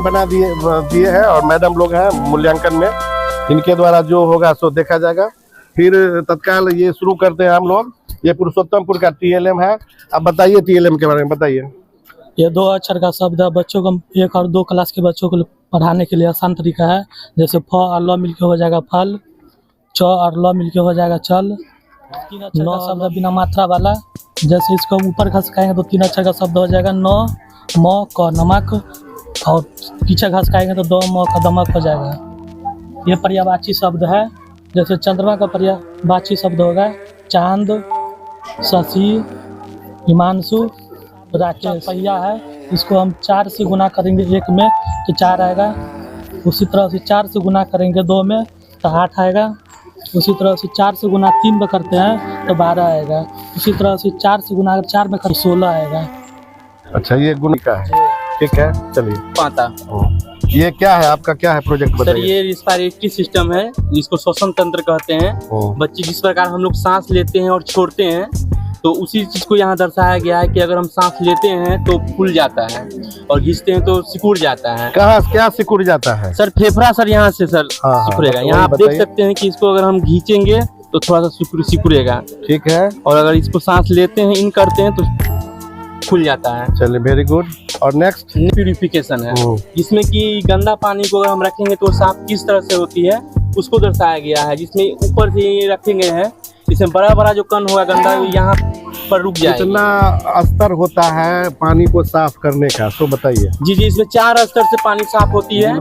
बना दिए हैं और मैडम लोग हैं मूल्यांकन में, इनके द्वारा जो होगा सो देखा जाएगा। फिर तत्काल ये शुरू करते हैं हम लोग। ये पुरुषोत्तमपुर का TLM है। अब बताइए TLM के बारे में बताइए। ये 2 अक्षर का शब्द है, बच्चों को 1 और 2 क्लास के बच्चों को पढ़ाने के लिए आसान तरीका है। जैसे फ और ल मिलके हो जाएगा फल, च और ल मिलके हो जाएगा चल। 3 अक्षर का शब्द बिना मात्रा वाला, जैसे इसको ऊपर घसकाएंगे तो 3 अक्षर का शब्द हो जाएगा न, म, क नमक, और पीछे घसकाएंगे तो 2 म का दमक हो जाएगा। ये पर्यायवाची शब्द है। जैसे चंद्रमा का पर्यायवाची शब्द होगा चांद, शशि, हिमांशु, राकेश। पहिया है, इसको हम 4 से गुना करेंगे 1 में तो 4 आएगा। उसी तरह से 4 से गुना करेंगे 2 में तो 8 आएगा। उसी तरह से 4 से गुना 3 में करते हैं तो 12 आएगा। उसी तरह से 4 से गुना अगर 4 में कर 16 आएगा। अच्छा, ये गुण का है, ठीक है। चलिए पाता। ये क्या है आपका, क्या है प्रोजेक्ट सर, बताइए। ये रिस्पायरेटरी सिस्टम है जिसको श्वसन तंत्र कहते हैं। बच्चे जिस प्रकार हम लोग सांस लेते हैं और छोड़ते हैं तो उसी चीज को यहाँ दर्शाया गया है कि अगर हम सांस लेते हैं तो फूल जाता है और खींचते हैं तो सिकुड़ जाता है। कहाँ क्या सिकुड़ जाता है? सर फेफड़ा सर यहाँ से सर सिकुड़ेगा। यहाँ आप देख सकते हैं कि इसको अगर हम खींचेंगे तो थोड़ा सा सिकुड़ेगा, ठीक है। और अगर इसको सांस लेते हैं इन करते हैं तो खुल जाता है। चलिए, वेरी गुड। और नेक्स्ट प्यूरिफिकेशन है, जिसमें कि गंदा पानी को अगर हम रखेंगे तो साफ किस तरह से होती है उसको दर्शाया गया है। जिसमें ऊपर से ये रखेंगे हैं, इसमें बड़ा बड़ा जो कण होगा गंदा यहाँ पर रुक जाएगा। कितना स्तर होता है पानी को साफ करने का, तो बताइए। जी, इसमें 4 स्तर से पानी साफ होती है।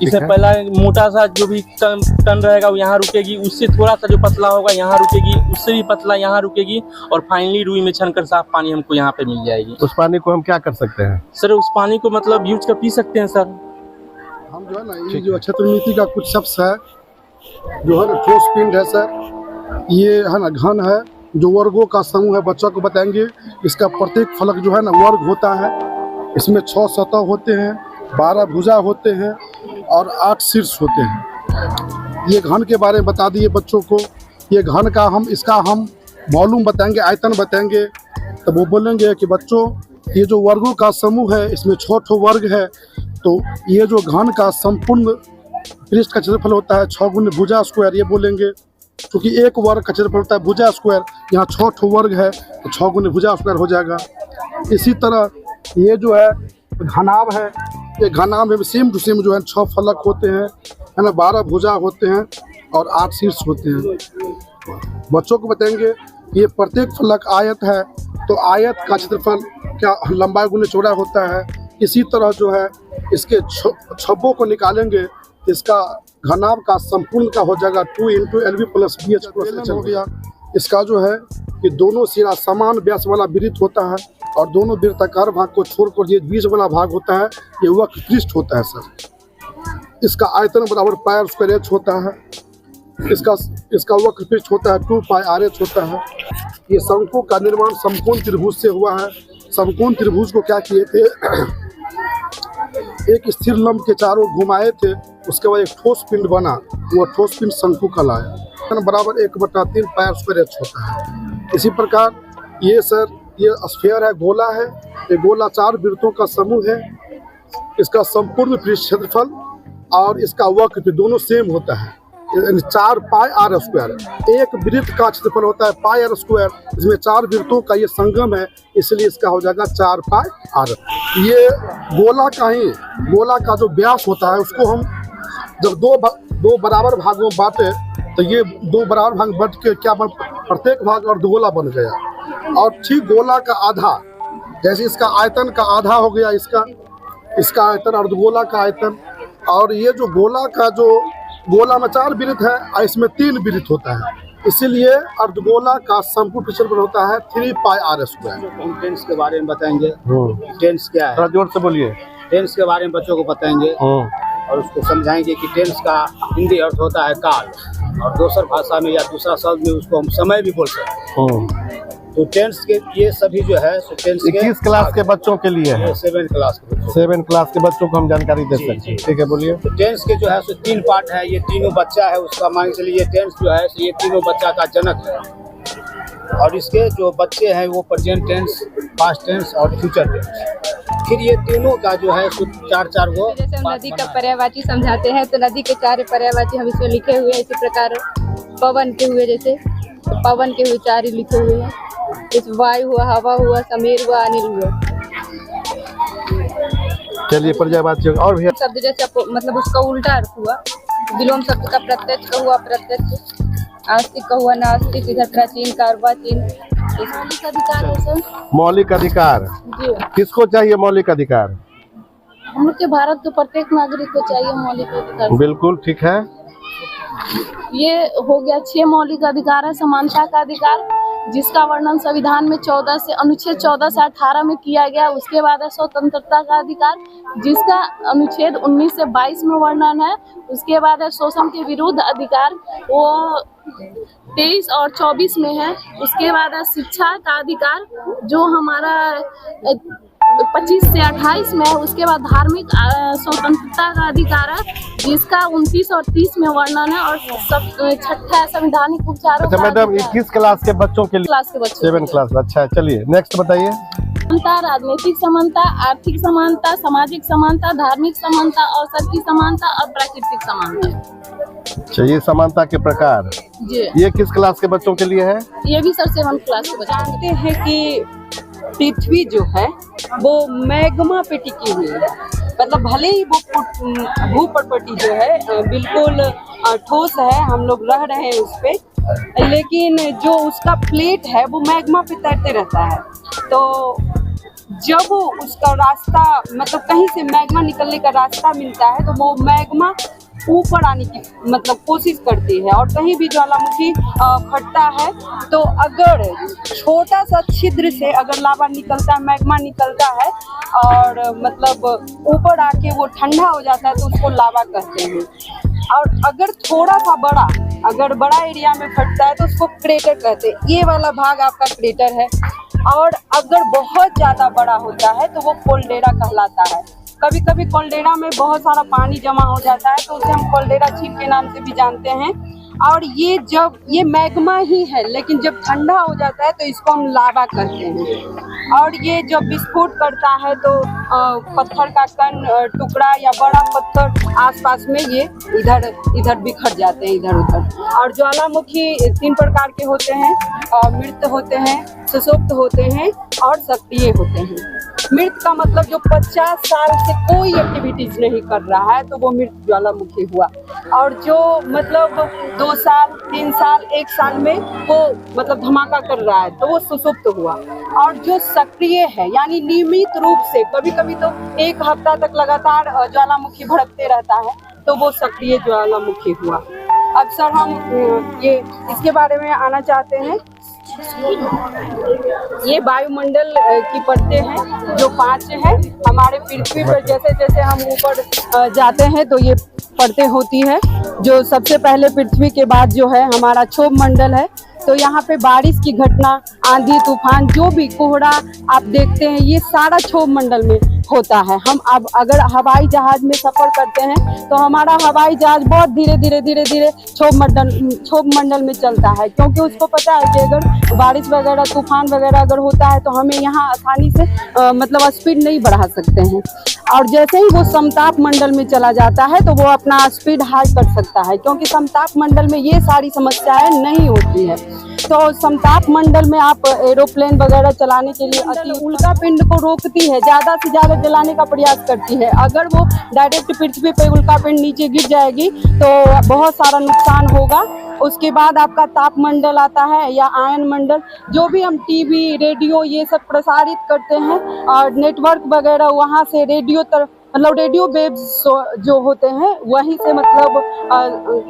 इसमें पहला मोटा सा जो भी टन रहेगा वो यहाँ रुकेगी, उससे थोड़ा सा जो पतला होगा यहाँ रुकेगी, उससे भी पतला यहाँ रुकेगी, और फाइनली रुई में छनकर साफ पानी हमको यहाँ पे मिल जाएगी। उस पानी को हम क्या कर सकते हैं सर? उस पानी को मतलब यूज कर पी सकते हैं सर। हम जो है ना, ये जो क्षेत्रनीति का कुछ शब्द है जो है ना, ठोस पिंड है सर, ये है ना घन है, जो वर्गों का समूह है। बच्चों को बताएंगे इसका प्रत्येक फलक जो है ना वर्ग होता है। इसमें 6 सतह होते हैं, 12 भुजा होते हैं और 8 शीर्ष होते हैं। ये घन के बारे में बता दिए बच्चों को। ये घन का इसका हम वॉल्यूम बताएंगे, आयतन बताएंगे, तब वो बोलेंगे कि बच्चों ये जो वर्गों का समूह है इसमें 6 वर्ग है। तो ये जो घन का संपूर्ण पृष्ठ का क्षेत्रफल होता है 6 गुना भुजा स्क्वायर, ये बोलेंगे। क्योंकि 1 वर्ग का क्षेत्रफल होता है भुजा स्क्वायर, यहाँ 6 वर्ग है तो 6 गुना भुजा स्क्वायर हो जाएगा। इसी तरह ये जो है घनाभ है, ये घनाभ में सेम टू सेम जो है 6 फलक होते हैं, है ना, 12 भुजा होते हैं और 8 शीर्ष होते हैं। बच्चों को बताएंगे ये प्रत्येक फलक आयत है, तो आयत का क्षेत्रफल क्या लंबाई गुने चौड़ा होता है। इसी तरह जो है इसके छब्बों को निकालेंगे, इसका घनाभ का संपूर्ण का हो जाएगा 2 × LV + BH हो गया। इसका जो है कि दोनों सिरा समान व्यास वाला वृत्त होता है और दोनों वृत्ताकार भाग को छोड़कर ये बीच वाला भाग होता है, ये वक्र पृष्ठ होता है सर। इसका आयतन बराबर πr² होता है। इसका वक्र पृष्ठ होता है 2πrh होता है। ये शंकु का निर्माण समकोण त्रिभुज से हुआ है। समकोण त्रिभुज को क्या किए थे, एक स्थिर लंब के चारों घुमाए थे, उसके बाद एक ठोस पिंड बना, वो ठोस पिंड शंकु कहलाया। बराबर 1/3 πr² होता है। इसी प्रकार ये सर ये स्फीयर है, गोला है। ये गोला 4 वृत्तों का समूह है। इसका संपूर्ण पृष्ठ क्षेत्रफल और इसका वक्र दोनों सेम होता है, 4πr²। एक वृत्त का क्षेत्रफल होता है πr², इसमें 4 वृत्तों का ये संगम है, इसलिए इसका हो जाएगा 4πr। ये गोला का जो व्यास होता है उसको हम जब दो बराबर भागों में बांटे तो ये 2 बराबर भाग बट के क्या बन, प्रत्येक भाग अर्धगोला बन गया। और ठीक गोला का आधा, जैसे इसका आयतन का आधा हो गया इसका आयतन, अर्धगोला का आयतन। और ये जो गोला में 4 वृत्त है और इसमें 3 वृत्त होता है, इसीलिए अर्धगोला का संपूर्ण क्षेत्रफल होता है 3πr²। टेंस के बारे में बताएंगे। टेंस क्या है, थोड़ा जोर से बोलिए। टेंस के बारे में बच्चों को बताएंगे और उसको समझाएंगे कि टेंस का हिंदी अर्थ होता है काल, और दूसर भाषा में या दूसरा शब्द में उसको हम समय भी बोल सकते हैं। तो टेंस के ये सभी जो है टेंस के 21 क्लास के बच्चों के लिए है, 7 क्लास के 7 क्लास के बच्चों को हम जानकारी दे सकते हैं। ठीक है, बोलिए। तो टेंस के जो है 3 पार्ट है। ये तीनों बच्चा है उसका, मान के चलिए टेंस जो है ये तीनों बच्चा का जनक है। और इसके जो बच्चे हैं वो प्रेजेंट टेंस, पास्ट टेंस और फ्यूचर टेंस। फिर ये तीनों का जो है चार चार गो जैसे हम नदी का पर्यायवाची समझाते हैं तो नदी के चार पर्यायवाची हम इसमें लिखे हुए हैं। इसी प्रकार पवन के हुए, जैसे पवन के हुए चार ही लिखे हुए हैं। जैसे वायु हुआ, हवा हुआ, समीर हुआ, अनिल हुआ। चलिए पर्यायवाची और भी शब्द जैसे मतलब उसका उल्टा अर्थ हुआ। विलोम शब्द का प्रत्यक्ष का हुआ प्रत्यक्ष, आस्तिक का हुआ नास्तिक, इधर प्राचीन का अर्वाचीन। मौलिक अधिकार है सर। मौलिक अधिकार जी, किसको चाहिए? मौलिक अधिकार हम लोग के भारत के प्रत्येक नागरिक को चाहिए मौलिक अधिकार। बिल्कुल ठीक है। ये हो गया 6 मौलिक अधिकार है। समानता का अधिकार, जिसका वर्णन संविधान में अनुच्छेद 14 से 18 में किया गया। उसके बाद है स्वतंत्रता का अधिकार, जिसका अनुच्छेद 19 से 22 में वर्णन है। उसके बाद है शोषण के विरुद्ध अधिकार, वो 23 और 24 में है। उसके बाद है शिक्षा का अधिकार, जो हमारा 25 से 28 में है। उसके बाद धार्मिक स्वतंत्रता का अधिकार है, जिसका 29 और 30 में वर्णन है। और छठा संवैधानिक उपचारों अच्छा का मैडम, अधिकार। 21 क्लास के बच्चों के लिए? क्लास के बच्चों 7 क्लास। अच्छा चलिए नेक्स्ट बताइए। समानता, राजनीतिक समानता, आर्थिक समानता, सामाजिक समानता, धार्मिक समानता, अवसर की समानता और प्राकृतिक समानता। अच्छा ये समानता के प्रकार, जी, ये किस क्लास के बच्चों के लिए है? ये भी सर 7 क्लास के बच्चे। जानते हैं कि पृथ्वी जो है वो मैग्मा पे टिकी हुई है। मतलब भले ही वो भूपटपटी जो है बिल्कुल ठोस है, हम लोग रह रहे हैं उस पे, लेकिन जो उसका प्लेट है वो मैग्मा पे तैरते रहता है। तो जब उसका रास्ता मतलब कहीं से मैग्मा निकलने का रास्ता मिलता है तो वो मैग्मा ऊपर आने की मतलब कोशिश करती है। और कहीं भी ज्वालामुखी फटता है तो अगर छोटा सा छिद्र से अगर लावा निकलता है, मैग्मा निकलता है और मतलब ऊपर आके वो ठंडा हो जाता है तो उसको लावा कहते हैं। और अगर थोड़ा सा बड़ा एरिया में फटता है तो उसको क्रेटर कहते हैं। ये वाला भाग आपका क्रेटर है। और अगर बहुत ज़्यादा बड़ा होता है तो वो कोल्डेरा कहलाता है। कभी कभी कोल्डेरा में बहुत सारा पानी जमा हो जाता है तो उसे हम कोल्डेरा झील के नाम से भी जानते हैं। और ये मैग्मा ही है, लेकिन जब ठंडा हो जाता है तो इसको हम लावा कहते हैं। और ये जब विस्फोट करता है तो पत्थर का कण टुकड़ा या बड़ा पत्थर आसपास में ये इधर बिखर जाते हैं इधर उधर। और ज्वालामुखी 3 प्रकार के होते हैं, मृत होते हैं, सुषुप्त होते हैं और सक्रिय होते हैं। मृत का मतलब जो 50 साल से कोई एक्टिविटीज नहीं कर रहा है तो वो मृत ज्वालामुखी हुआ। और जो मतलब 2 साल 3 साल 1 साल में वो मतलब धमाका कर रहा है तो वो सुषुप्त हुआ। और जो सक्रिय है यानी नियमित रूप से कभी कभी तो 1 हफ्ता तक लगातार ज्वालामुखी भड़कते रहता है तो वो सक्रिय ज्वालामुखी हुआ। अब सर हम ये इसके बारे में आना चाहते हैं। ये वायुमंडल की परतें हैं जो 5 हैं हमारे पृथ्वी पर। जैसे जैसे हम ऊपर जाते हैं तो ये परतें होती है। जो सबसे पहले पृथ्वी के बाद जो है हमारा क्षोभ मंडल है। तो यहाँ पे बारिश की घटना, आंधी तूफान, जो भी कोहरा आप देखते हैं ये सारा क्षोभ मंडल में होता है। हम अब अगर हवाई जहाज में सफर करते हैं तो हमारा हवाई जहाज बहुत धीरे धीरे क्षोभ मंडल में चलता है, क्योंकि उसको पता है कि अगर बारिश वगैरह तूफान वगैरह अगर होता है तो हमें यहाँ आसानी से मतलब स्पीड नहीं बढ़ा सकते हैं। और जैसे ही वो समताप मंडल में चला जाता है तो वो अपना स्पीड हाई कर सकता है, क्योंकि समताप मंडल में ये सारी समस्याएं नहीं होती है। तो समताप मंडल में आप एरोप्लेन वगैरह चलाने के लिए उल्का पिंड को रोकती है, ज़्यादा से ज़्यादा जलाने का प्रयास करती है। अगर वो डायरेक्ट पृथ्वी पे उल्का पिंड नीचे गिर जाएगी तो बहुत सारा नुकसान होगा। उसके बाद आपका तापमंडल आता है या आयन मंडल। जो भी हम टीवी, रेडियो ये सब प्रसारित करते हैं और नेटवर्क वगैरह वहाँ से रेडियो वेव्स जो होते हैं वहीं से मतलब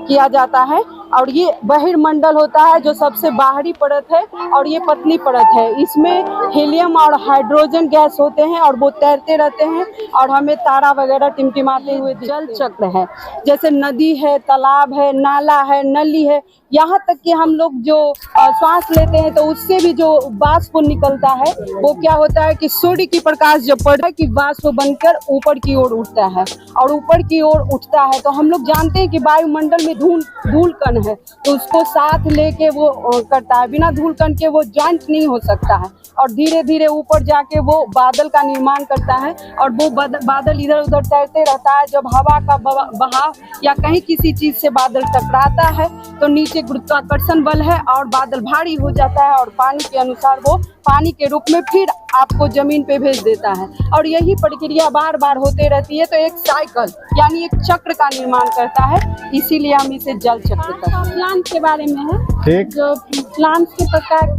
किया जाता है। और ये बहिर्मंडल होता है जो सबसे बाहरी परत है और ये पतली परत है। इसमें हीलियम और हाइड्रोजन गैस होते हैं और वो तैरते रहते हैं और हमें तारा वगैरह टिमटिमाते हुए। जल चक्र है, जैसे नदी है, तालाब है, नाला है, नली है, यहाँ तक कि हम लोग जो श्वास लेते हैं तो उससे भी जो वाष्प निकलता है वो क्या होता है कि सूर्य की प्रकाश जब पड़ता है कि वाष्प बनकर ऊपर की की ओर उठता है और ऊपर की ओर उठता है, तो हम लोग जानते हैं कि वायुमंडल में धूल कण है, तो उसको साथ लेके वो करता है। बिना धूल कण के वो जॉइंट नहीं हो सकता है और धीरे धीरे ऊपर जाके वो बादल का निर्माण करता है और वो बादल इधर उधर तैरते रहता है। जब हवा का बहाव या कहीं किसी चीज से बादल टकराता है तो नीचे गुरुत्वाकर्षण बल है और बादल भारी हो जाता है और पानी के अनुसार वो पानी के रूप में फिर आपको जमीन पे भेज देता है और यही प्रक्रिया बार बार होते रहती है। तो एक साइकिल यानी एक चक्र का निर्माण करता है, इसीलिए हम इसे जल चक्र कहते हैं। प्लांट के बारे में है, ठीक। जो प्लांट्स के प्रकार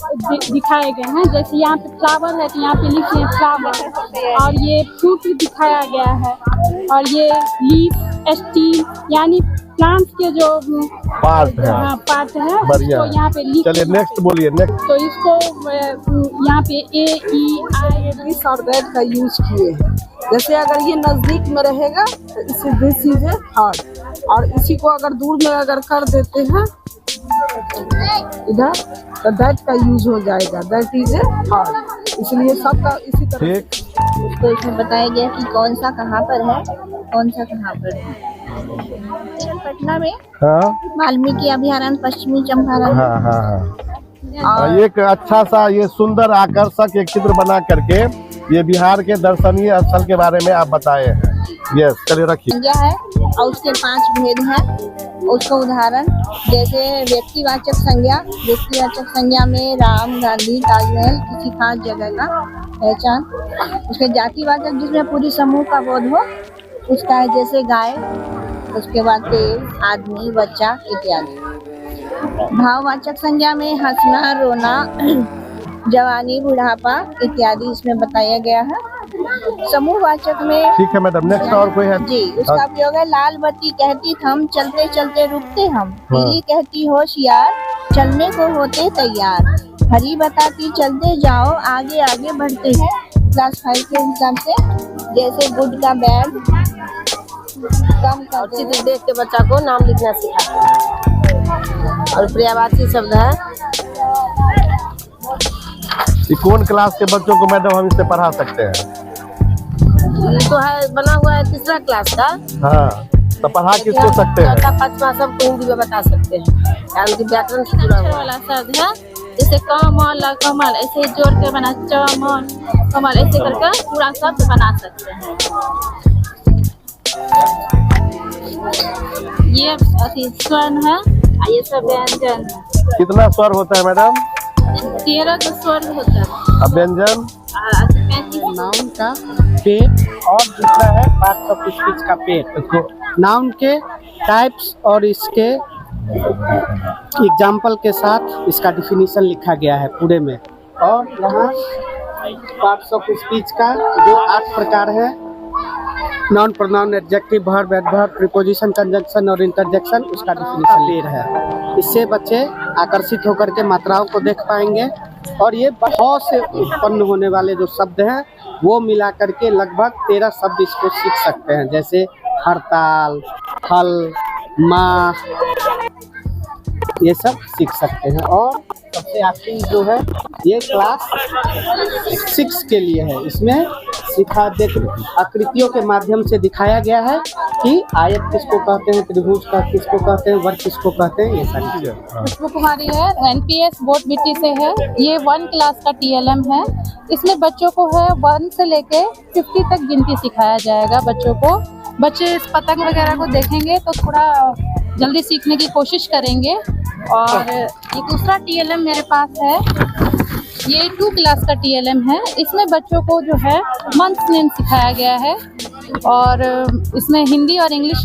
दिखाए गए हैं, जैसे यहाँ पे फ्लावर है तो यहाँ पे लिखे फ्लावर, और ये फ्रूट दिखाया गया है, और ये लीफ स्टीम यानी प्लांट के जो पार्ट है, पार्ट है बढ़िया। उसको यहाँ पे लिख। चलिए नेक्स्ट बोलिए, नेक्स्ट। तो इसको यहाँ पे AEI और दैट का यूज किए हैं। जैसे अगर ये नजदीक में रहेगा तो इसे दिस इज ए हार्ट, और इसी को अगर दूर में अगर कर देते हैं इधर तो दैट का यूज हो जाएगा, दैट इज ए हार्ट। इसलिए सबका इसी तरह ठीक। उसको इसमें बताया गया कि कौन सा कहाँ पर है, कौन सा कहाँ पर है। पटना में हाँ वाल्मीकि अभयारण्य पश्चिमी चंपारण। हाँ हाँ हाँ। एक अच्छा सा ये सुंदर आकर्षक एक चित्र बना करके ये बिहार के दर्शनीय स्थल के बारे में आप बताए हैं। यस, चलिए रखिए। संज्ञा है और उसके 5 भेद हैं। उसका उदाहरण जैसे व्यक्तिवाचक संज्ञा, व्यक्तिवाचक संज्ञा में राम, गांधी, ताजमहल, किसी खास जगह का पहचान। उसके जातिवाचक जिसमें पूरी समूह का बोध हो, उसका है जैसे गाय, उसके बाद पेड़, आदमी, बच्चा इत्यादि। भाववाचक संज्ञा में हंसना, रोना, जवानी, बुढ़ापा इत्यादि इसमें बताया गया है। समूहवाचक में ठीक है मैडम, नेक्स्ट और कोई है? जी, उसका प्रयोग है लाल बत्ती कहती थम, चलते चलते रुकते हम। पीली कहती होशियार, चलने को होते तैयार। हरी बताती चलते जाओ, आगे आगे बढ़ते हैं। क्लास 5 के हिसाब से जैसे गुड का बैड, कम का चित्र देख के बच्चा को नाम लिखना सिखाते हैं। और पर्यायवाची शब्द है। ये कौन क्लास के बच्चों को मैडम हम इससे पढ़ा सकते हैं? ये तो है बना हुआ है 3रा क्लास का। हाँ, तो पढ़ा किसको सकते हैं? 4था 5वां सबको हिंदी में बता सकते हैं, यानी कि व्याकरण से जुड़ा हुआ वाला शब्द है, जैसे कमल, कमल ऐसे जोड़ के बना, चमन, कमल ऐसे करके पूरा शब्द बना सकते हैं। ये अति स्वर्ण है, ये सब व्यंजन है। कितना स्वर होता है मैडम? 13 का स्वर होता है। अब व्यंजन? 35। नाउन का पेट और दूसरा है पार्ट्स ऑफ स्पीच का पेट। नाउन के टाइप्स और इसके एग्जाम्पल के साथ इसका डिफिनीशन लिखा गया है पूरे में। और यहाँ पार्ट्स ऑफ स्पीच का जो 8 प्रकार है, noun, pronoun, adjective, verb, adverb, preposition, conjunction और इंटरजेक्शन, उसका डिफिनीशन क्लियर है। इससे बच्चे आकर्षित होकर के मात्राओं को देख पाएंगे और ये बहुत से उत्पन्न होने वाले जो शब्द हैं वो मिला करके लगभग 13 शब्द इसको सीख सकते हैं, जैसे हड़ताल, हल, माँ, ये सब सीख सकते हैं। और सबसे आखिरी जो है ये क्लास 6 के लिए है। इसमें आकृतियों के माध्यम से दिखाया गया है कि आयत किसको कहते हैं, त्रिभुज का किसको कहते हैं, वर्ग किसको कहते हैं, ये सारी चीजें। खुशबू कुमारी है, NPS बोट बिट्टी से है। ये 1 क्लास का TLM है। इसमें बच्चों को है 1 से लेके 50 तक गिनती सिखाया जाएगा बच्चों को। बच्चे इस पतंग वगैरह को देखेंगे तो थोड़ा जल्दी सीखने की कोशिश करेंगे। और ये दूसरा TLM मेरे पास है, ये 2 क्लास का TLM है। इसमें बच्चों को जो है मंथ्स नेम सिखाया गया है और इसमें हिंदी और इंग्लिश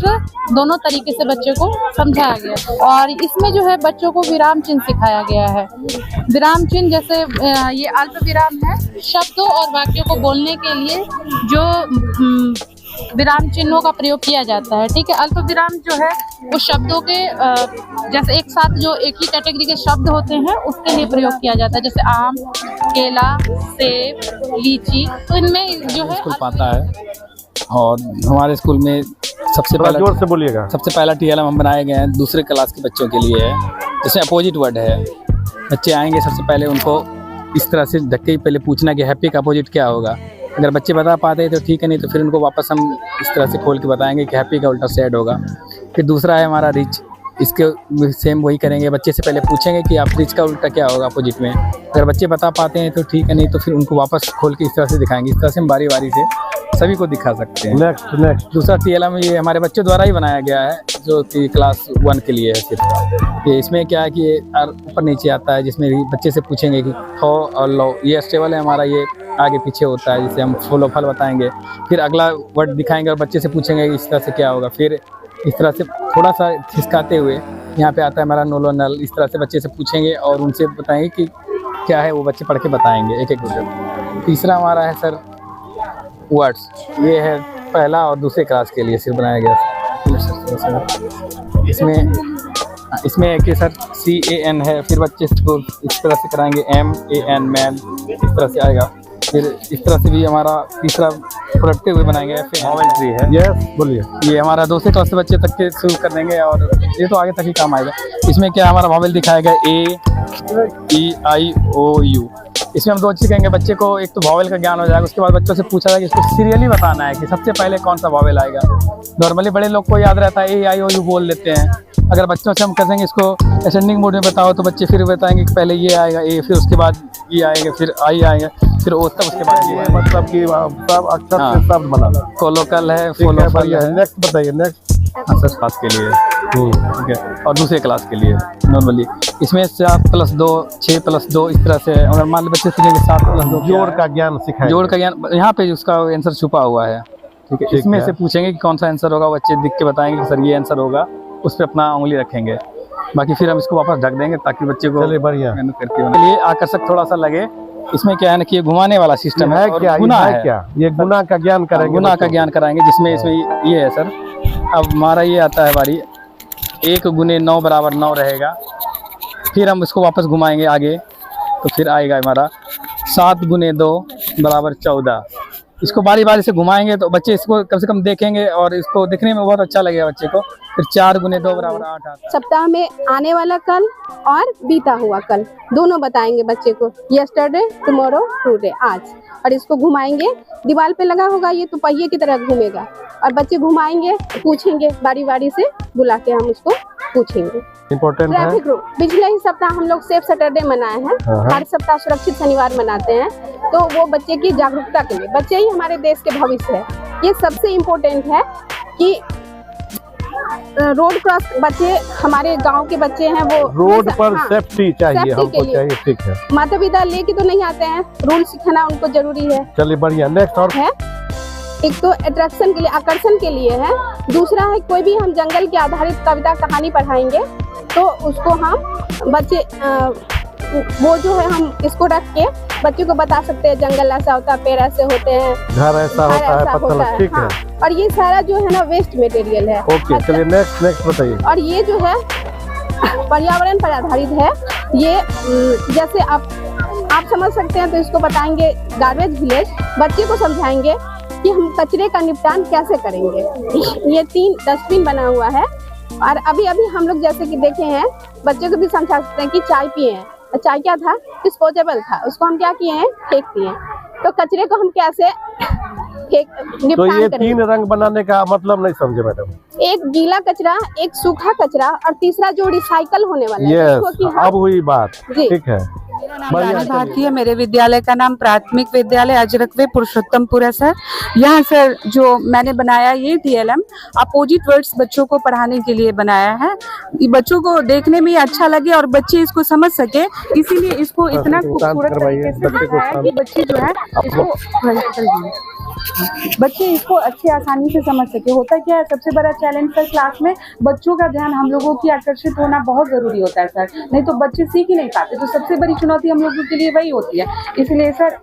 दोनों तरीके से बच्चों को समझाया गया। और इसमें जो है बच्चों को विराम चिन्ह सिखाया गया है। विराम चिन्ह जैसे ये अल्प विराम है, शब्दों और वाक्यों को बोलने के लिए जो विराम चिन्हों का प्रयोग किया जाता है। ठीक है, अल्प विराम जो है वो शब्दों के जैसे एक साथ जो एक ही कैटेगरी के शब्द होते हैं उसके लिए प्रयोग किया जाता है, जैसे आम, केला, सेब, लीची। तो इनमें जो है स्कूल पाता है। और हमारे स्कूल में सबसे पहला, जोर से बोलिएगा, सबसे पहला TLM हम बनाए गए हैं 2रे क्लास के बच्चों के लिए है, जिसमें अपोजिट वर्ड है। बच्चे आएंगे, सबसे पहले उनको इस तरह से धक्के ही पहले पूछना कि हैप्पी का अपोजिट क्या होगा, अगर बच्चे बता पाते हैं तो ठीक है, नहीं तो फिर उनको वापस हम इस तरह से खोल के बताएंगे कि हैप्पी का उल्टा सैड होगा। फिर दूसरा है हमारा रिच, इसके सेम वही करेंगे, बच्चे से पहले पूछेंगे कि आप रिच का उल्टा क्या होगा अपोजिट में। अगर बच्चे बता पाते हैं तो ठीक है, नहीं तो फिर उनको वापस खोल के इस तरह से दिखाएंगे। इस तरह से हम बारी बारी से सभी को दिखा सकते हैं। नेक्स्ट दूसरा TLM ये हमारे बच्चों द्वारा ही बनाया गया है, जो कि क्लास 1 के लिए है सिर्फ। ये इसमें क्या है कि ये ऊपर नीचे आता है, जिसमें बच्चे से पूछेंगे कि थो और लो, ये स्टेबल है हमारा, ये आगे पीछे होता है, जिसे हम फूल और फल बताएंगे। फिर अगला वर्ड दिखाएंगे और बच्चे से पूछेंगे इस तरह से क्या होगा। फिर इस तरह से थोड़ा सा खिसकाते हुए यहाँ पे आता है हमारा नोलो नल। इस तरह से बच्चे से पूछेंगे और उनसे बताएंगे कि क्या है, वो बच्चे पढ़ के बताएंगे एक एक वर्ड। तीसरा हमारा है सर वर्ड्स, ये है पहला और दूसरे क्लास के लिए सिर्फ बनाया गया सर। इसमें है कि सर CAN है, फिर बच्चे को इस तरह से कराएंगे MAN मैन, इस तरह से आएगा। फिर इस तरह से भी हमारा तीसरा पलटते हुए बनाएंगे। वॉवेल ट्री है, यस बोलिए। ये हमारा दूसरे क्लास से बच्चे तक के शुरू कर देंगे और ये तो आगे तक ही काम आएगा। इसमें क्या हमारा वॉवेल दिखाएगा A-E-I-O-U। इसमें हम 2 चीज़ कहेंगे बच्चे को, एक तो वॉवेल का ज्ञान हो जाएगा, उसके बाद बच्चों से पूछा जाएगा कि इसको सीरियली बताना है कि सबसे पहले कौन सा वॉवेल आएगा। नॉर्मली बड़े लोग को याद रहता है A-I-O-U बोल देते हैं। अगर बच्चों से हम कहेंगे इसको असेंडिंग मोड में बताओ तो बच्चे फिर बताएंगे कि पहले ये आएगा A, फिर उसके बाद E आएगा, फिर I आएगा, फिर O, तब उसके बाद ये। मतलब कि सब अक्षर से शब्द बनाना। कोलोकल है, फोलोफल है। नेक्स्ट बताइए। नेक्स्ट सर क्लास के लिए ठीक है, और दूसरे क्लास के लिए नॉर्मली इसमें 7+2 6+2 इस तरह से। अगर मान लो बच्चे सीखेंगे 7+2 जोड़ का ज्ञान सिखाएंगे। जोड़ का ज्ञान यहाँ पे उसका आंसर छुपा हुआ है, ठीक है। इसमें से पूछेंगे कि कौन सा आंसर होगा, बच्चे दिख के बताएंगे कि सर ये आंसर होगा, उस पर अपना उंगली रखेंगे। बाकी फिर हम इसको वापस ढक देंगे ताकि बच्चे को बढ़िया करके लिए आकर्षक थोड़ा सा लगे। इसमें क्या है ना कि ये घुमाने वाला सिस्टम है, क्या गुना है क्या, ये गुना का ज्ञान करेंगे, गुना का ज्ञान कराएंगे, जिसमें इसमें ये है सर। अब हमारा ये आता है बारी 1 गुने 9 बराबर 9 रहेगा। फिर हम इसको वापस घुमाएंगे आगे तो फिर आएगा हमारा 7 गुने 2 बराबर 14। इसको बारी बारी से घुमाएंगे तो बच्चे इसको कम से कम देखेंगे और इसको देखने में बहुत अच्छा लगेगा बच्चे को। फिर 4 गुने 2 बराबर 8 आता है। सप्ताह में आने वाला कल और बीता हुआ कल दोनों बताएंगे बच्चे को, यस्टरडे, टुमारो, टुडे, आज। और इसको घुमाएंगे, दीवार पे लगा होगा ये तो पहिए की तरह घूमेगा और बच्चे घुमाएंगे, पूछेंगे बारी बारी से, बुला के हम उसको पूछेंगे। इम्पोर्टेंट है। ट्रैफिक रूल पिछले ही सप्ताह हम लोग सेफ सैटरडे मनाए हैं, हर सप्ताह सुरक्षित शनिवार मनाते हैं। तो वो बच्चे की जागरूकता के लिए, बच्चे ही हमारे देश के भविष्य है, ये सबसे इम्पोर्टेंट है कि रोड क्रॉस, बच्चे हमारे गांव के बच्चे हैं वो रोड पर सेफ्टी चाहिए, हमको चाहिए, ठीक है। माता पिता लेके तो नहीं आते हैं, रूल सीखना उनको जरूरी है। चलिए बढ़िया। नेक्स्ट और है एक तो अट्रैक्शन के लिए, आकर्षण के लिए है। दूसरा है कोई भी हम जंगल के आधारित कविता कहानी पढ़ाएंगे तो उसको हम बच्चे वो जो है हम इसको रख के बच्चों को बता सकते हैं जंगल ऐसा होता है, पेड़ ऐसे होते हैं, घर ऐसा होता है, पत्थर, ठीक है। और ये सारा जो है ना वेस्ट मटेरियल है। ओके चलिए नेक्स्ट बताइए। और ये जो है पर्यावरण पर आधारित है। ये जैसे आप समझ सकते हैं तो इसको बताएंगे गार्बेज विलेज, बच्चे को समझाएंगे कि हम कचरे का निपटान कैसे करेंगे। ये 3 डस्टबिन बना हुआ है और अभी हम लोग जैसे कि देखे हैं, बच्चों को भी समझा सकते हैं कि चाय पिए हैं, चाय क्या था, डिस्पोजेबल था, उसको हम क्या किए हैं, फेंक दिए। तो कचरे को हम कैसे निपटान तो ये करेंगे। 3 रंग बनाने का मतलब नहीं समझे मैडम। एक गीला कचरा, एक सूखा कचरा और तीसरा जो रिसाइकल होने वाला है। अब हुई बात, ठीक है। रानी भारतीय, मेरे विद्यालय का नाम प्राथमिक विद्यालय अजरकवे पुरुषोत्तमपुर है सर। यहाँ सर जो मैंने बनाया ये TLM अपोजिट वर्ड्स बच्चों को पढ़ाने के लिए बनाया है। बच्चों को देखने में अच्छा लगे और बच्चे इसको समझ सके, इसीलिए इसको इतना खूबसूरत तरीके से बनाया है कि बच्चे जो है बच्चे इसको अच्छे आसानी से समझ सके। होता क्या है, सबसे बड़ा चैलेंज सर क्लास में बच्चों का ध्यान हम लोगों की आकर्षित होना बहुत जरूरी होता है सर, नहीं तो बच्चे सीख ही नहीं पाते। तो सबसे बड़ी चुनौती हम लोगों के लिए वही होती है। इसलिए सर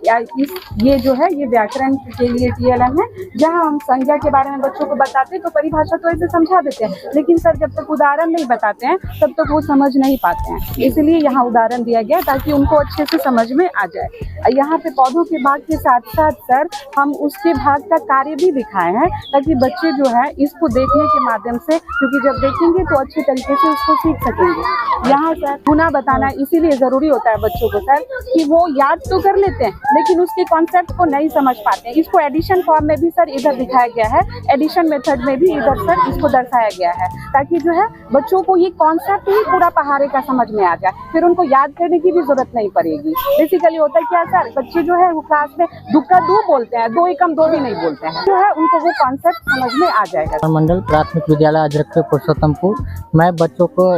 ये जो है ये व्याकरण के लिए TLM है, जहाँ हम संज्ञा के बारे में बच्चों को बताते हैं तो परिभाषा तो ऐसे समझा देते हैं, लेकिन सर जब तक उदाहरण नहीं बताते हैं तब तक वो समझ नहीं पाते हैं। इसलिए यहाँ उदाहरण दिया गया ताकि उनको अच्छे से समझ में आ जाए। यहाँ पे पौधों के बाग के साथ साथ सर हम उसके उसके भाग का कार्य भी दिखाए हैं, ताकि बच्चे जो है इसको देखने के माध्यम से, क्योंकि जब देखेंगे तो अच्छे तरीके से उसको सीख सकेंगे। यहाँ सर गुना बताना इसीलिए ज़रूरी होता है बच्चों को सर, कि वो याद तो कर लेते हैं लेकिन उसके कॉन्सेप्ट को नहीं समझ पाते हैं। इसको एडिशन फॉर्म में भी सर इधर दिखाया गया है, एडिशन मेथड में भी इधर सर इसको दर्शाया गया है, ताकि जो है बच्चों को ये कॉन्सेप्ट ही पूरा पहाड़े का समझ में आ जाए, फिर उनको याद करने की भी जरूरत नहीं पड़ेगी। बेसिकली होता है क्या सर, बच्चे जो है वो क्लास में दो का दो बोलते हैं, दो एकम दो भी नहीं बोलते हैं, जो है उनको वो कॉन्सेप्ट समझ में आ जाएगा। मंडल प्राथमिक विद्यालय अजरकपुर पुरुषोत्तमपुर में बच्चों को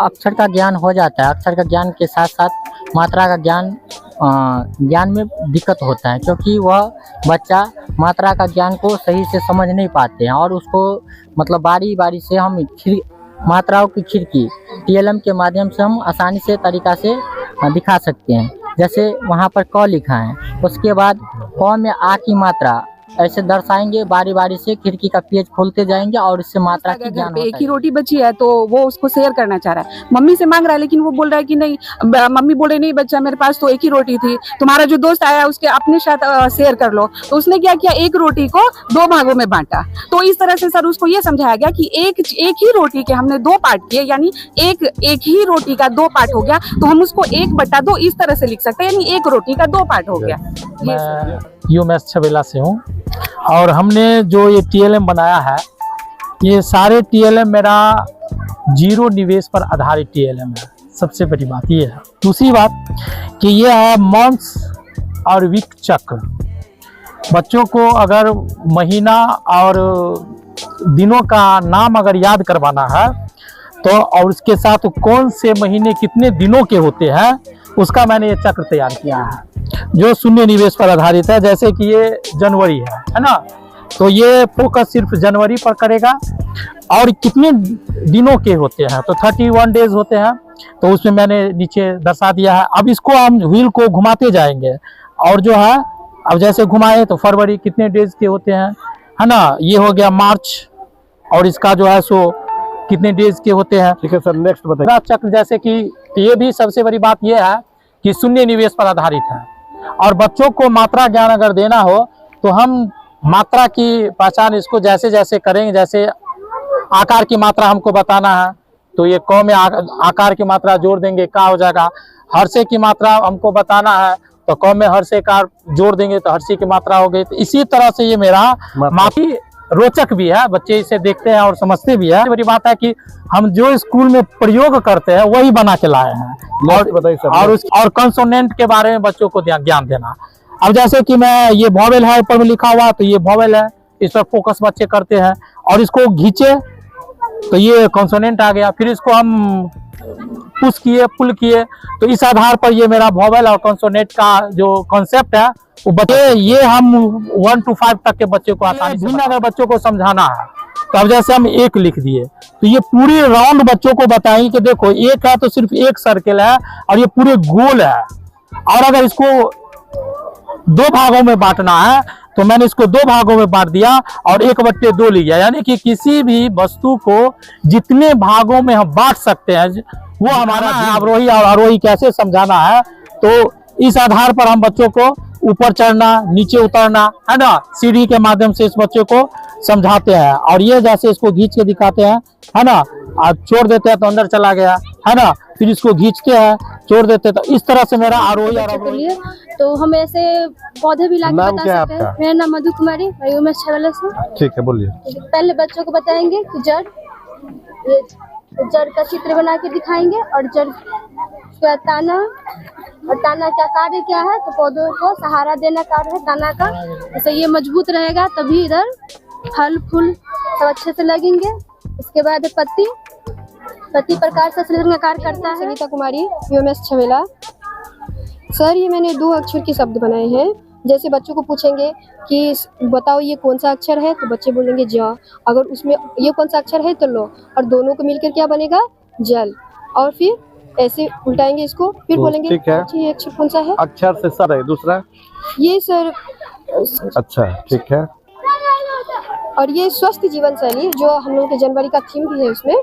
अक्षर का ज्ञान हो जाता है। अक्षर का ज्ञान के साथ साथ मात्रा का ज्ञान में दिक्कत होता है, क्योंकि वह बच्चा मात्रा का ज्ञान को सही से समझ नहीं पाते हैं और उसको मतलब बारी बारी से हम मात्राओं की खिड़की TLM के माध्यम से हम आसानी से तरीका से दिखा सकते हैं। जैसे वहाँ पर क लिखा है, उसके बाद क में आ की मात्रा ऐसे दर्शाएंगे, बारी बारी से खिड़की का पेज खोलते जाएंगे और इससे मात्रा की ज्ञान होता है। एक ही रोटी बची है तो वो उसको शेयर करना चाह रहा है, मम्मी से मांग रहा है, लेकिन वो बोल रहा है कि नहीं, मम्मी बोल रही नहीं बच्चा मेरे पास तो एक ही रोटी थी, तुम्हारा जो दोस्त आया उसके अपने साथ शेयर कर लो। तो उसने क्या किया, एक रोटी को दो भागों में बांटा। तो इस तरह से सर उसको ये समझाया गया कि एक ही रोटी के हमने दो पार्ट किए, यानी एक ही रोटी का दो पार्ट हो गया, तो हम उसको 1/2 इस तरह से लिख सकते हैं, यानी एक रोटी का दो पार्ट हो गया। मैं UMS छबेला से हूँ और हमने जो ये TLM बनाया है, ये सारे TLM मेरा 0 निवेश पर आधारित TLM है। सबसे बड़ी बात ये है। दूसरी बात कि ये है मंथ्स और वीक चक्र। बच्चों को अगर महीना और दिनों का नाम अगर याद करवाना है तो, और उसके साथ कौन से महीने कितने दिनों के होते हैं, उसका मैंने ये चक्र तैयार किया है जो शून्य निवेश पर आधारित है। जैसे कि ये जनवरी है ना, तो ये फोकस सिर्फ जनवरी पर करेगा और कितने दिनों के होते हैं, तो 31 डेज होते हैं, तो उसमें मैंने नीचे दर्शा दिया है। अब इसको हम व्हील को घुमाते जाएंगे और जो है अब जैसे घुमाए तो फरवरी कितने डेज के होते हैं, है ना, ये हो गया मार्च, और इसका जो है सो कितने डेज के होते हैं। ठीक है सर, नेक्स्ट बताइए। चक्र जैसे कि ये भी सबसे बड़ी बात ये है कि शून्य निवेश पर आधारित है और बच्चों को मात्रा ज्ञान अगर देना हो तो हम मात्रा की पहचान इसको जैसे जैसे करेंगे, जैसे आकार की मात्रा हमको बताना है तो ये क में आकार की मात्रा जोड़ देंगे, का हो जाएगा। हर्षे की मात्रा हमको बताना है तो क में हर्षे का जोड़ देंगे तो हर्षी की मात्रा हो गई। तो इसी तरह से ये मेरा काफी रोचक भी है, बच्चे इसे देखते हैं और समझते भी है। बड़ी बात है कि हम जो स्कूल में प्रयोग करते हैं वही बना के लाए हैं और कंसोनेंट के बारे में बच्चों को ज्ञान देना। अब जैसे कि मैं ये वॉवेल है ऊपर में लिखा हुआ, तो ये वॉवेल है, इस पर फोकस बच्चे करते हैं और इसको खींचे तो ये कंसोनेंट आ गया। फिर इसको हम पुश किए, पुल किए, तो इस आधार पर ये मेरा वॉवेल और कंसोनेंट का जो कॉन्सेप्ट है वो बच्चे, ये हम 1 to 5 तक के बच्चे को आसानी से, अगर बच्चों को समझाना है तो अब जैसे हम 1 लिख दिए तो ये पूरी राउंड बच्चों को बताएंगे कि देखो 1 है तो सिर्फ एक सर्कल है और ये पूरे गोल है। और अगर इसको 2 भागों में बांटना है तो मैंने इसको 2 भागों में बांट दिया और 1/2 लिया, यानी कि किसी भी वस्तु को जितने भागों में हम बांट सकते हैं वो हमारा अवरोही और आरोही कैसे समझाना है। तो इस आधार पर हम बच्चों को ऊपर चढ़ना, नीचे उतरना, है ना, सीढ़ी के माध्यम से इस बच्चे को समझाते हैं। और ये जैसे इसको खींच के दिखाते हैं, है ना, और छोड़ देते हैं तो अंदर चला गया, है ना, फिर इसको खींचते हैं, छोड़ देते हैं, तो इस तरह से मेरा आरोही और अवरोही। तो हम ऐसे पौधे भी लाके बता सकते हैं। मेरा नाम मधु कुमारी, मैं UMS छबेला से। ठीक है, बोलिए। पहले बच्चों को बताएंगे कि जड़ का चित्र बना के दिखाएंगे और जड़ का ताना, और ताना का कार्य क्या है, तो पौधों को सहारा देना कार्य है ताना का। जैसे ये मजबूत रहेगा तभी इधर फल फूल सब अच्छे से लगेंगे। इसके बाद पत्ती प्रकार से का कार्य करता है। सविता कुमारी, UMS छबेला। सर ये मैंने 2 अक्षर के शब्द बनाए हैं। जैसे बच्चों को पूछेंगे कि बताओ ये कौन सा अक्षर है, तो बच्चे बोलेंगे ज। अगर उसमें ये कौन सा अक्षर है तो लो, और दोनों को मिलकर क्या बनेगा, जल। और फिर ऐसे उल्टाएंगे इसको, फिर बोलेंगे ये अक्षर कौन सा है। अक्षर से सर है दूसरा, ये सर। अच्छा, ठीक है। और ये स्वस्थ जीवन शैली जो हम लोग के जनवरी का थीम भी है उसमें,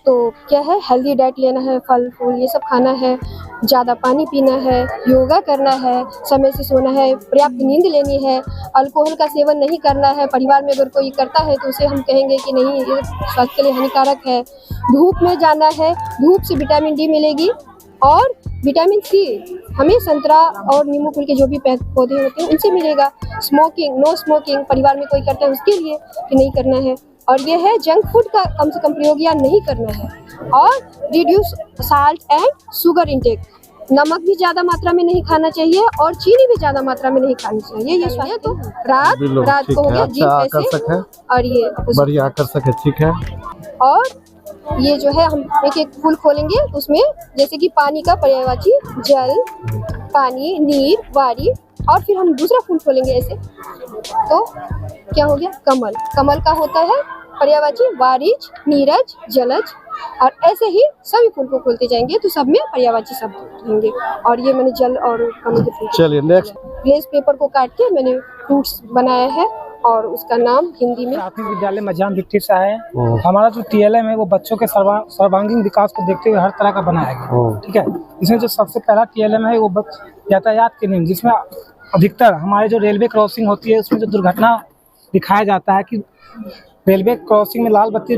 तो क्या है, हेल्दी डाइट लेना है, फल फूल ये सब खाना है, ज़्यादा पानी पीना है, योगा करना है, समय से सोना है, पर्याप्त नींद लेनी है, अल्कोहल का सेवन नहीं करना है। परिवार में अगर कोई करता है तो उसे हम कहेंगे कि नहीं, ये स्वास्थ्य के लिए हानिकारक है। धूप में जाना है, धूप से विटामिन डी मिलेगी और विटामिन सी हमें संतरा और नींबू फूल के जो भी पौधे होते हैं उनसे मिलेगा। स्मोकिंग, नो स्मोकिंग परिवार में कोई करता है उसके लिए कि नहीं करना है। और ये है जंक फूड का कम से कम प्रयोग या नहीं करना है। और reduce salt and sugar intake, नमक भी ज़्यादा मात्रा में नहीं खाना चाहिए और चीनी भी ज़्यादा मात्रा में नहीं खानी चाहिए। ये स्वास्थ्य तो रात को हो गया जिम आकर्षक है और ये बढ़िया आकर्षक है, ठीक है। और ये जो है हम एक एक फूल खोलेंगे तो उसमें जैसे कि पानी का पर्यायवाची जल, पानी, नीर, वारी, और फिर हम दूसरा फूल खोलेंगे ऐसे, तो क्या हो गया, कमल। कमल का होता है पर्यायवाची वारिज, नीरज, जलज, और ऐसे ही सभी फूल को खोलते जाएंगे तो सब में पर्यायवाची शब्द होंगे। और ये मैंने जल और कमल के फूल, चलिए नेक्स्ट। ग्लेस पेपर को काट के मैंने फ्रूट्स बनाया है और उसका नाम हिंदी में प्राथमिक विद्यालय मझियाम भिट्टी से है। हमारा जो TLM है वो बच्चों के सर्वांगीण विकास को देखते हुए हर तरह का बनाया गया, ठीक है। इसमें जो सबसे पहला TLM है वो यातायात के नियम, जिसमें अधिकतर हमारे जो रेलवे क्रॉसिंग होती है उसमें जो दुर्घटना दिखाया जाता है कि रेलवे क्रॉसिंग में लाल बत्ती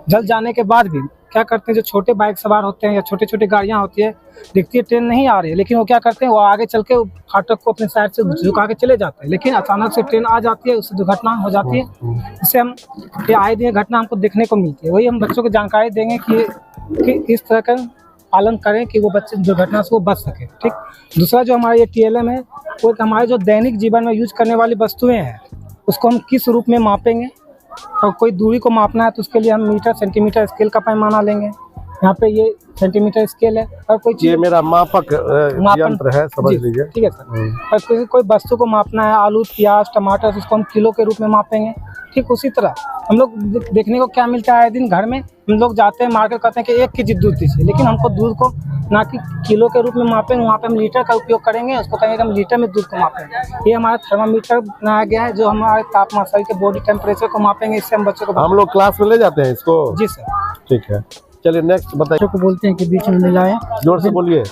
जल जाने के बाद भी क्या करते हैं, जो छोटे बाइक सवार होते हैं या छोटे छोटे गाड़ियां होती है, दिखती है ट्रेन नहीं आ रही है, लेकिन वो क्या करते हैं, वो आगे चल के फाटक को अपने साइड से झुका के चले जाते हैं, लेकिन अचानक से ट्रेन आ जाती है, उससे दुर्घटना हो जाती है। इससे हम ये आए दिन घटना हमको देखने को मिलती है। वही हम बच्चों को जानकारी देंगे कि इस तरह का पालन करें कि वो बच्चे दुर्घटना से वो बच सके, ठीक। दूसरा जो हमारा ये TLM है वो हमारे जो दैनिक जीवन में यूज करने वाली वस्तुएं हैं उसको हम किस रूप में मापेंगे, और कोई दूरी को मापना है तो उसके लिए हम मीटर सेंटीमीटर स्केल का पैमाना लेंगे। यहाँ पे ये सेंटीमीटर स्केल है। और कोई ये मेरा मापक यंत्र है, समझ लीजिए, ठीक है सर। और कोई वस्तु को मापना है, आलू, प्याज, टमाटर, उसको हम किलो के रूप में मापेंगे, ठीक। उसी तरह हम लोग देखने को क्या मिलता है, दिन घर में हम लोग जाते हैं मार्केट, कहते हैं कि 1 केजी दूध दीजिए, लेकिन हमको दूध को ना कि किलो के रूप में मापेंगे, वहाँ पे हम लीटर का उपयोग करेंगे, उसको कहेंगे हम लीटर में दूध को मापेंगे। ये हमारा थर्मामीटर बनाया गया है जो हमारे तापमान, शरीर के बॉडी टेम्परेचर को मापेंगे। इससे हम बच्चों को, हम लोग क्लास में ले जाते हैं इसको। जी सर, ठीक है। चलिए नेक्स्ट बताइए। बच्चों को बोलते हैं कि बीच में मिलाएं, जोर से बोलिए।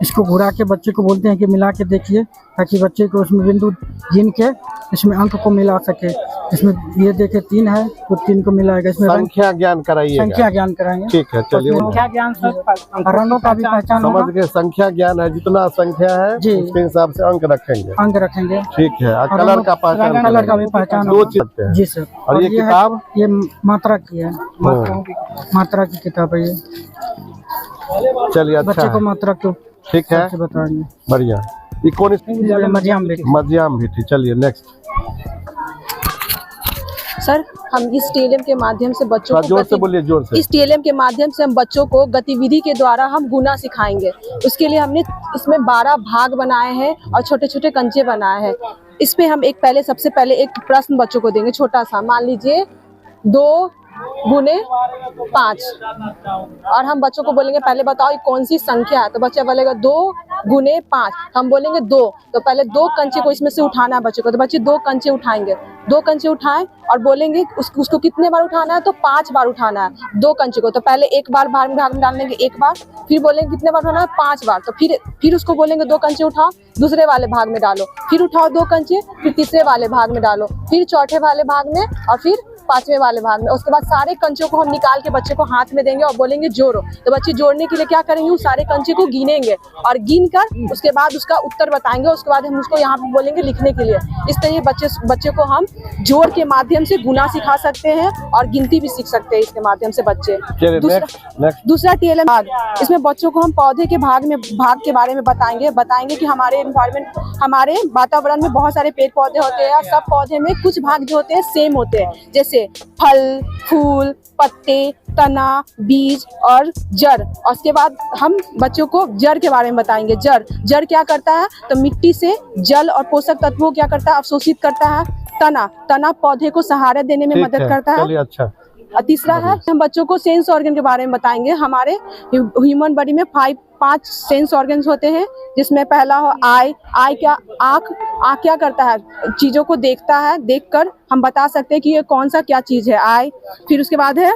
इसको घुरा के बच्चे को बोलते हैं कि मिला के देखिए, ताकि बच्चे को उसमें बिंदु गिन के इसमें अंक को मिला सके। इसमें ये देखे 3 है तो 3 को मिलाएगा। इसमें संख्या ज्ञान कराइएगा। संख्या ज्ञान कराएंगे, ठीक है। चलिए संख्या ज्ञान रंगों का भी पहचान समझ गए। संख्या ज्ञान है, जितना संख्या है उसके हिसाब से अंक रखेंगे, ठीक है। और कलर का पहचान, कलर का भी पहचान 2 चीज। जी सर। और ये किताब, ये मात्रा की है, मात्रा की किताब है ये। चलिए अच्छा, बच्चे को मात्रा को ठीक है, बताएंगे। बढ़िया। ये कौन स्कूल? मझियाम भिट्टी। चलिए नेक्स्ट। सर, हम इस TLM के माध्यम से बच्चों को जोर से बोलिए, जोर से। इस TLM के माध्यम से हम बच्चों को गतिविधि के द्वारा हम गुना सिखाएंगे। उसके लिए हमने इसमें 12 भाग बनाए हैं और छोटे छोटे कंचे बनाए हैं। इस पे हम सबसे पहले एक प्रश्न बच्चों को देंगे, छोटा सा। मान लीजिए 2 गुने 5, और हम बच्चों को बोलेंगे पहले बताओ ये कौन सी संख्या है, तो बच्चा बोलेगा 2 गुने 5। हम बोलेंगे 2, तो पहले 2 कंचे को इसमें से उठाना है बच्चे को, तो बच्चे 2 कंचे उठाएंगे। 2 कंचे उठाएं और बोलेंगे उसको कितने बार उठाना है, तो 5 बार उठाना है 2 कंचे को। तो पहले एक बार भाग में डाल देंगे 1 बार, फिर बोलेंगे कितने बार उठाना है, 5 बार। तो फिर उसको बोलेंगे 2 कंचे उठाओ, दूसरे वाले भाग में डालो, फिर उठाओ 2 कंचे, फिर तीसरे वाले भाग में डालो, फिर चौथे वाले भाग में, और फिर 5वें वाले भाग में। उसके बाद सारे कंचों को हम निकाल के बच्चे को हाथ में देंगे और बोलेंगे जोड़ो। तो बच्चे जोड़ने के लिए क्या करेंगे, उस सारे कंचे को गिनेंगे और गिन कर उसके बाद उसका उत्तर बताएंगे। उसके बाद हम उसको यहाँ पे बोलेंगे लिखने के लिए। इस तरह बच्चे को हम जोड़ के माध्यम से गुना सिखा सकते हैं और गिनती भी सीख सकते हैं इसके माध्यम से बच्चे। दूसरा TLM भाग, इसमें बच्चों को हम पौधे के भाग के बारे में बताएंगे कि हमारे एनवायरमेंट, हमारे वातावरण में बहुत सारे पेड़ पौधे होते हैं और सब पौधे में कुछ भाग जो होते हैं सेम होते हैं, जैसे फल, फूल, पत्ते, तना, बीज और जड़। और उसके बाद हम बच्चों को जड़ के बारे में बताएंगे। जड़ क्या करता है, तो मिट्टी से जल और पोषक तत्वों को क्या करता है, अवशोषित करता है। तना पौधे को सहारा देने में मदद करता है। अच्छा। और तीसरा है, हम बच्चों को सेंस ऑर्गन के बारे में बताएंगे। हमारे ह्यूमन बॉडी में 5 सेंस ऑर्गन्स होते हैं, जिसमें पहला हो आई क्या, आँख क्या करता है, चीज़ों को देखता है, देखकर हम बता सकते हैं कि ये कौन सा क्या चीज़ है, आई। फिर उसके बाद है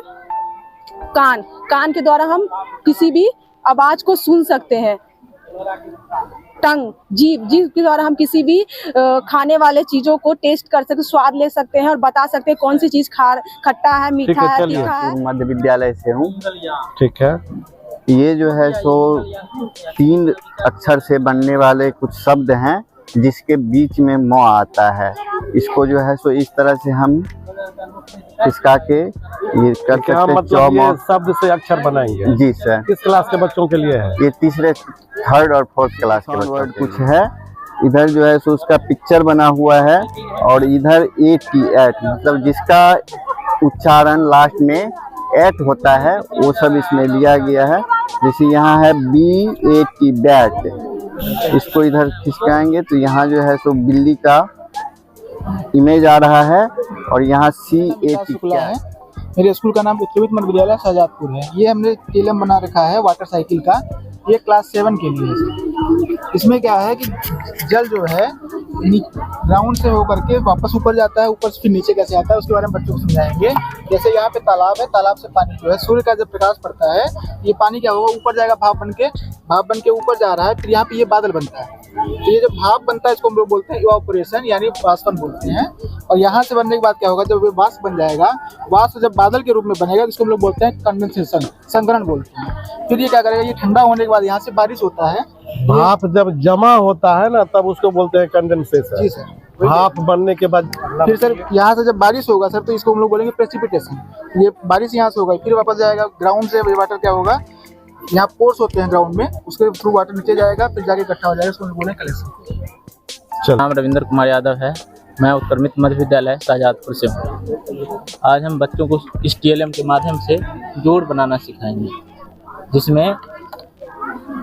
कान के द्वारा हम किसी भी आवाज को सुन सकते हैं। टंग, जीभ के द्वारा हम किसी भी खाने वाले चीजों को टेस्ट कर सकते, स्वाद ले सकते हैं और बता सकते हैं कौन सी चीज खट्टा है, मीठा है, तीखा है। मध्य विद्यालय से हूँ। ठीक है। ये जो है सो 3 अक्षर से बनने वाले कुछ शब्द हैं जिसके बीच में म आता है। इसको जो है सो इस तरह से हम खिसका के ये कर सकते हैं। मतलब ये शब्द से अक्षर बनाएंगे? जी सर। किस क्लास के बच्चों के लिए है? ये 3री, 3rd और 4th क्लास के बच्चों कुछ है। इधर जो है सो उसका पिक्चर बना हुआ है और इधर 88 मतलब जिसका उच्चारण लास्ट में 8 होता है वो सब इसमें लिया गया है। जैसे यहाँ है BAT बैट, इसको इधर खिसकाएंगे तो यहाँ जो है सो बिल्ली का इमेज आ रहा है और यहाँ CAT खुला है। मेरे स्कूल का नाम उत्तरवित मध्य विद्यालय शाहजहांपुर है। ये हमने टीएलएम बना रखा है वाटर साइकिल का। ये क्लास 7 के लिए है। इसमें क्या है कि जल जो है ग्राउंड से होकर के वापस ऊपर जाता है, ऊपर से फिर नीचे कैसे आता है उसके बारे में बच्चों को समझाएंगे। जैसे यहाँ पे तालाब है, तालाब से पानी जो है सूर्य का जब प्रकाश पड़ता है ये पानी क्या होगा, ऊपर जाएगा, भाप बन के ऊपर जा रहा है। फिर यहाँ पे ये बादल बनता है। तो ये जब भाप बनता है इसको हम लोग बोलते हैं इवापोरेशन यानी वाष्पन बोलते हैं। और यहाँ से बनने के बाद क्या होगा, जब ये वाष्प बन जाएगा, वाष्प जब बादल के रूप में बनेगा इसको हम लोग बोलते हैं कंडेंसेशन, संघनन बोलते हैं। फिर ये क्या करेगा, ये ठंडा होने के बाद यहाँ से बारिश होता है। भाप जब जमा होता है ना तब उसको बोलते हैं कंडेंसेशन। जी सर। भाप बनने के बाद फिर सर यहाँ से जब बारिश होगा सर तो इसको हम लोग बोलेंगे प्रेसिपिटेशन। ये बारिश यहाँ से होगा, फिर वापस जाएगा ग्राउंड से। वाटर क्या होगा, यहाँ पोर्स होते हैं ग्राउंड में, उसके थ्रू वाटर नीचे जाएगा, फिर जाके इकट्ठा हो जाएगा, उसको हम बोलेंगे कलेक्शन। नाम रविंद्र कुमार यादव है। मैं उत्तरमित मध्य विद्यालय शाहजहांपुर से हूँ। आज हम बच्चों को इस TLM के माध्यम से जोड़ बनाना सिखाएंगे, जिसमें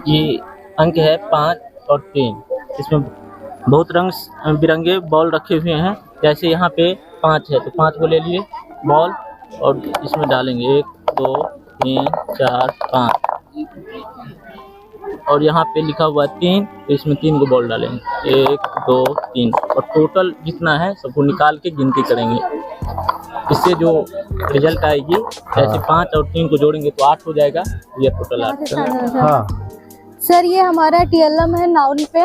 ये अंक है 5 और 3। इसमें बहुत रंग बिरंगे बॉल रखे हुए हैं। जैसे यहाँ पे 5 है तो 5 को ले लिए बॉल और इसमें डालेंगे 1 2 3 4 5 और यहाँ पे लिखा हुआ है 3 तो इसमें 3 को बॉल डालेंगे 1 2 3 और टोटल जितना है सबको निकाल के गिनती करेंगे। इससे जो रिजल्ट आएगी, जैसे 5 और 3 को जोड़ेंगे तो 8 हो जाएगा। ये टोटल 8। हाँ सर, ये हमारा TLM है नाउन पे।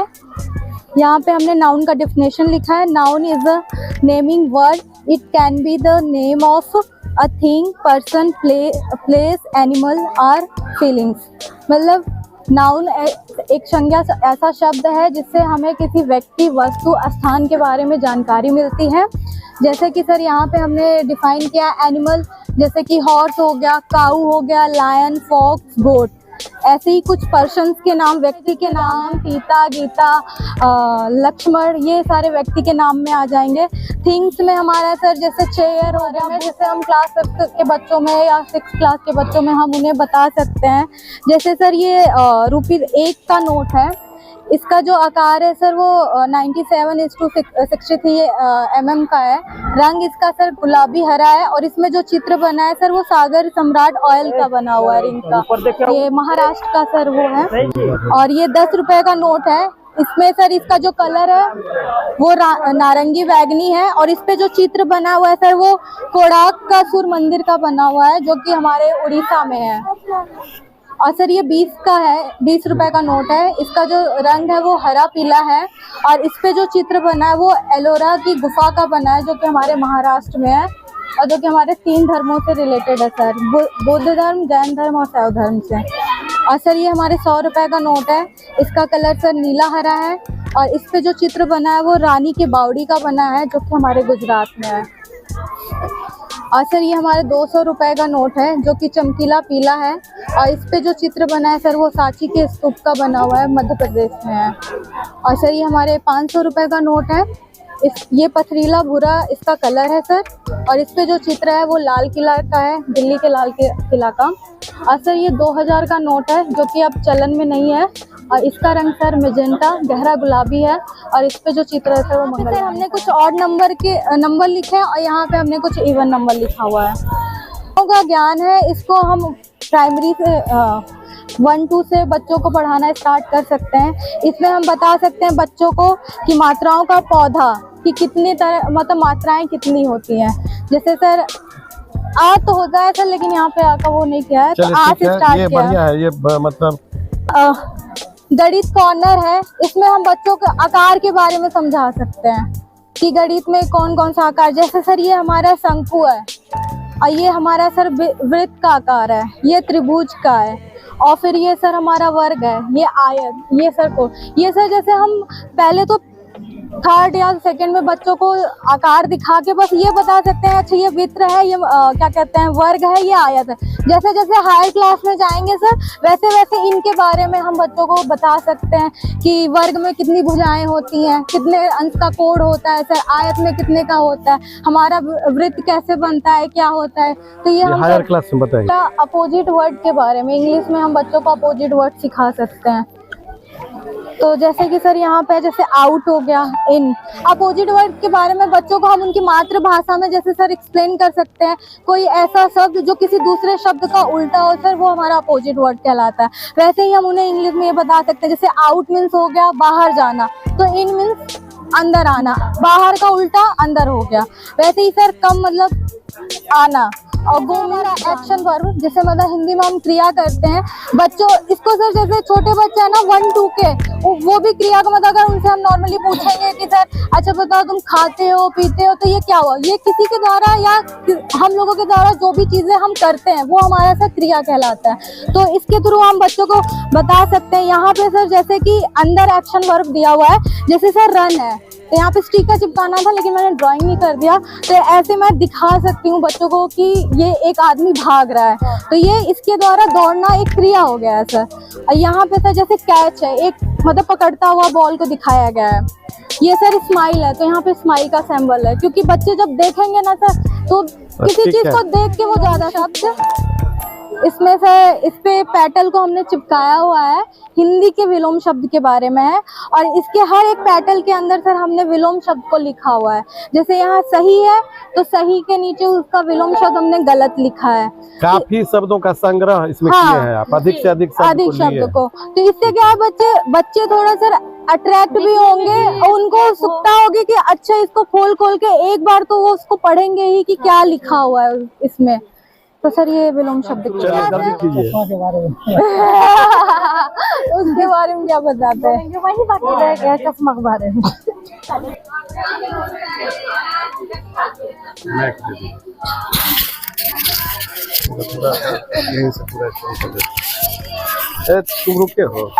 यहाँ पे हमने नाउन का डेफिनेशन लिखा है। Noun is a naming word, it can be the name of a thing, person, place, animal और फीलिंग्स। मतलब नाउन एक संज्ञा ऐसा शब्द है जिससे हमें किसी व्यक्ति, वस्तु, स्थान के बारे में जानकारी मिलती है। जैसे कि सर यहाँ पे हमने डिफाइन किया एनिमल, जैसे कि हॉर्स हो गया, काऊ हो गया, लायन, फॉक्स, गोट। ऐसे ही कुछ पर्सन्स के नाम, व्यक्ति के नाम, सीता, गीता, लक्ष्मण, ये सारे व्यक्ति के नाम में आ जाएंगे। थिंग्स में हमारा सर जैसे चेयर हो गया, जैसे हम क्लास 6 के बच्चों में या 6th क्लास के बच्चों में हम उन्हें बता सकते हैं। जैसे सर ये ₹1 का नोट है, इसका जो आकार है सर वो 97:63 mm का है। रंग इसका सर गुलाबी हरा है और इसमें जो चित्र बना है सर वो सागर सम्राट ऑयल का बना हुआ है, रिंग का। ये महाराष्ट्र का सर वो है। और ये 10 रुपए का नोट है। इसमें सर इसका जो कलर है वो नारंगी बैगनी है और इस पे जो चित्र बना हुआ है सर वो कोणार्क का सूर्य मंदिर का बना हुआ है, जो कि हमारे उड़ीसा में है। और सर ये 20 का है, 20 रुपए का नोट है। इसका जो रंग है वो हरा पीला है और इस पे जो चित्र बना है वो एलोरा की गुफा का बना है, जो कि हमारे महाराष्ट्र में है और जो कि हमारे 3 धर्मों से रिलेटेड है सर, बौद्ध धर्म, जैन धर्म और शैव धर्म से। और सर ये हमारे 100 रुपए का नोट है। इसका कलर सर नीला हरा है और इस पे जो चित्र बना है वो रानी के बावड़ी का बना है, जो कि हमारे गुजरात में है। और सर ये हमारे 200 रुपए का नोट है, जो कि चमकीला पीला है और इस पे जो चित्र बना है सर वो सांची के स्तूप का बना हुआ है, मध्य प्रदेश में है। और सर ये हमारे 500 रुपए का नोट है। ये पथरीला भूरा इसका कलर है सर और इस पे जो चित्र है वो लाल किला का है, दिल्ली के लाल किला का। और सर ये 2000 का नोट है, जो कि अब चलन में नहीं है और इसका रंग सर मेजेंटा गहरा गुलाबी है और इस पे जो चित्र है सर वो मंगल। सर हमने कुछ ऑड नंबर लिखे हैं और यहाँ पे हमने कुछ इवन नंबर लिखा हुआ है। का ज्ञान है, इसको हम प्राइमरी से 1-2 से बच्चों को पढ़ाना स्टार्ट कर सकते हैं। इसमें हम बता सकते हैं बच्चों को कि मात्राओं का पौधा कि कितनी तरह, मतलब मात्राएं कितनी होती हैं। जैसे सर आ तो होता है सर, लेकिन यहाँ पे आका वो नहीं किया है, तो चलिए आ ठीक से है, स्टार्ट ये किया है। बढ़िया है, ये मतलब गणित कॉर्नर है, इसमें हम बच्चों को आकार के बारे में समझा सकते हैं कि गणित में कौन कौन सा आकार, जैसे सर ये हमारा शंकु है और ये हमारा सर वृत्त का आकार है, ये त्रिभुज का है, और फिर ये सर हमारा वर्ग है, ये आयत, ये सर को, ये सर जैसे हम पहले तो थर्ड या सेकंड में बच्चों को आकार दिखा के बस ये बता सकते हैं अच्छा ये वृत्त है, ये क्या कहते हैं वर्ग है, ये आयत है। जैसे जैसे हायर क्लास में जाएंगे सर वैसे वैसे इनके बारे में हम बच्चों को बता सकते हैं कि वर्ग में कितनी भुजाएं होती हैं, कितने अंश का कोण होता है सर, आयत में कितने का होता है, हमारा वृत्त कैसे बनता है, क्या होता है। तो ये हम हायर क्लास में बताएंगे। अपोजिट वर्ड के बारे में इंग्लिश में हम बच्चों को अपोजिट वर्ड सिखा सकते हैं। तो जैसे कि सर यहाँ पे जैसे आउट हो गया, इन, अपोजिट वर्ड के बारे में बच्चों को हम उनकी मातृभाषा में जैसे सर एक्सप्लेन कर सकते हैं। कोई ऐसा शब्द जो किसी दूसरे शब्द का उल्टा हो सर वो हमारा अपोजिट वर्ड कहलाता है। वैसे ही हम उन्हें इंग्लिश में ये बता सकते हैं, जैसे आउट मीन्स हो गया बाहर जाना, तो इन मीन्स अंदर आना, बाहर का उल्टा अंदर हो गया। वैसे ही सर कम मतलब आना, और गो हमारा एक्शन वर्ब, जैसे मतलब हिंदी में हम क्रिया करते हैं बच्चों, इसको सर जैसे छोटे बच्चे हैं ना 1-2 के, वो भी क्रिया का मतलब अगर उनसे हम नॉर्मली पूछेंगे कि सर अच्छा बताओ तुम खाते हो पीते हो, तो ये क्या हुआ, ये किसी के द्वारा या हम लोगों के द्वारा जो भी चीजें हम करते हैं वो हमारा सर क्रिया कहलाता है। तो इसके थ्रू हम बच्चों को बता सकते हैं। यहाँ पे सर जैसे कि अंदर एक्शन वर्ब दिया हुआ है, जैसे सर रन है, तो यहाँ पे स्टिकर चिपकाना था लेकिन मैंने ड्राइंग नहीं कर दिया, तो ऐसे मैं दिखा सकती हूँ बच्चों को कि ये एक आदमी भाग रहा है, तो ये इसके द्वारा दौड़ना एक क्रिया हो गया है सर। और यहाँ पे सर जैसे कैच है, एक मतलब पकड़ता हुआ बॉल को दिखाया गया है। ये सर स्माइल है, तो यहाँ पे स्माइल का सिंबल है, क्योंकि बच्चे जब देखेंगे ना सर तो किसी चीज को देख के वो ज्यादा शब्द इसमें से इस पे पेटल को हमने चिपकाया हुआ है, हिंदी के विलोम शब्द के बारे में है, और इसके हर एक पेटल के अंदर सर हमने विलोम शब्द को लिखा हुआ है। जैसे यहाँ सही है तो सही के नीचे उसका विलोम शब्द हमने गलत लिखा है। काफी शब्दों का संग्रह इसमें किए हैं आप, अधिक से अधिक शब्द को, तो इससे क्या है बच्चे थोड़ा सर अट्रैक्ट भी होंगे और उनको उत्सुकता होगी कि अच्छा इसको खोल खोल के एक बार तो वो उसको पढ़ेंगे ही कि क्या लिखा हुआ है इसमें। तो सर ये विलोम शब्द के बारे में उसके बारे में क्या बताते हैं, वही बाकी रह गया चश्मा के बारे में। तुम रुके हो